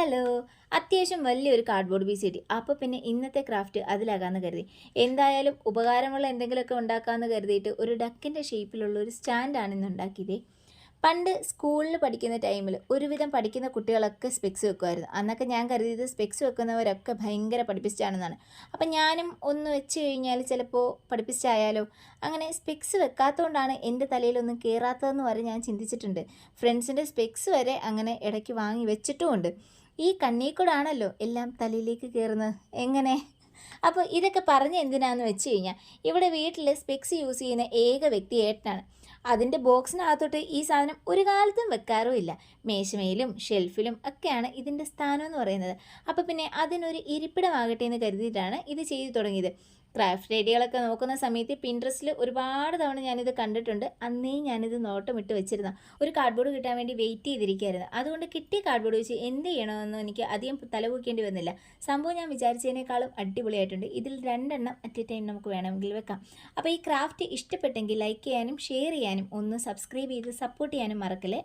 Hello! അത്യാവശ്യം വലിയൊരു cardboard piece കിട്ടി. അപ്പോൾ പിന്നെ ഇന്നത്തെ ക്രാഫ്റ്റ് അതിലാകാമെന്ന് കരുതി. എന്തായാലും ഉപകാരമുള്ള എന്തെങ്കിലുമൊക്കെ ഉണ്ടാക്കാമെന്ന് കരുതിയിട്ട് ഒരു ഡക്കിൻ്റെ ഷേപ്പിലുള്ള ഒരു സ്റ്റാൻഡാണ് ഇന്ന് ഉണ്ടാക്കിയതേ. പണ്ട് സ്കൂളിൽ പഠിക്കുന്ന ടൈമിൽ ഒരുവിധം പഠിക്കുന്ന കുട്ടികളൊക്കെ സ്പെക്സ് വെക്കുമായിരുന്നു. അന്നൊക്കെ ഞാൻ കരുതിയത് സ്പെക്സ് വെക്കുന്നവരൊക്കെ ഭയങ്കര പഠിപ്പിസ്റ്റാണെന്നാണ്. അപ്പം ഞാനും ഒന്ന് വെച്ച് കഴിഞ്ഞാൽ ചിലപ്പോൾ പഠിപ്പിസ്റ്റായാലോ? അങ്ങനെ സ്പെക്സ് വെക്കാത്തതുകൊണ്ടാണ് എൻ്റെ തലയിലൊന്നും കയറാത്തതെന്ന് വരെ ഞാൻ ചിന്തിച്ചിട്ടുണ്ട്. ഫ്രണ്ട്സിൻ്റെ സ്പെക്സ് വരെ അങ്ങനെ ഇടയ്ക്ക് വാങ്ങി വെച്ചിട്ടുമുണ്ട്. ഈ കണ്ണീക്കൂടാണല്ലോ എല്ലാം തലയിലേക്ക് കയറുന്നത്. എങ്ങനെ? അപ്പോൾ ഇതൊക്കെ പറഞ്ഞ് എന്തിനാന്ന് വെച്ച് കഴിഞ്ഞാൽ ഇവിടെ വീട്ടിൽ സ്പെക്സ് യൂസ് ചെയ്യുന്ന ഏക വ്യക്തി ഏട്ടനാണ്. അതിൻ്റെ ബോക്സിനകത്തോട്ട് ഈ സാധനം ഒരു കാലത്തും വെക്കാറുമില്ല. മേശമേലും ഷെൽഫിലും ഒക്കെയാണ് ഇതിൻ്റെ സ്ഥാനം എന്ന് പറയുന്നത്. അപ്പോൾ പിന്നെ അതിനൊരു ഇരിപ്പിടമാകട്ടെ എന്ന് കരുതിയിട്ടാണ് ഇത് ചെയ്തു തുടങ്ങിയത്. ക്രാഫ്റ്റ് ഐഡിയകളൊക്കെ നോക്കുന്ന സമയത്ത് പിൻട്രസ്റ്റിൽ ഒരുപാട് തവണ ഞാനിത് കണ്ടിട്ടുണ്ട്. അന്നേ ഞാനിത് നോട്ടമിട്ട് വെച്ചിരുന്ന ഒരു കാർഡ്ബോർഡ് കിട്ടാൻ വേണ്ടി വെയിറ്റ് ചെയ്തിരിക്കുകയായിരുന്നു. അതുകൊണ്ട് കിട്ടിയ കാർഡ്ബോർഡ് വെച്ച് എന്ത് ചെയ്യണമെന്നോ എനിക്ക് അധികം തലപൊക്കേണ്ടി വന്നില്ല. സംഭവം ഞാൻ വിചാരിച്ചതിനേക്കാളും അടിപൊളിയായിട്ടുണ്ട്. ഇതിൽ 2 എണ്ണം അറ്റ് എ ടൈം നമുക്ക് വേണമെങ്കിൽ വെക്കാം. അപ്പോൾ ഈ ക്രാഫ്റ്റ് ഇഷ്ടപ്പെട്ടെങ്കിൽ ലൈക്ക് ചെയ്യാനും ഷെയർ ചെയ്യാനും ഒന്ന് സബ്സ്ക്രൈബ് ചെയ്ത് സപ്പോർട്ട് ചെയ്യാനും മറക്കല്ലേ.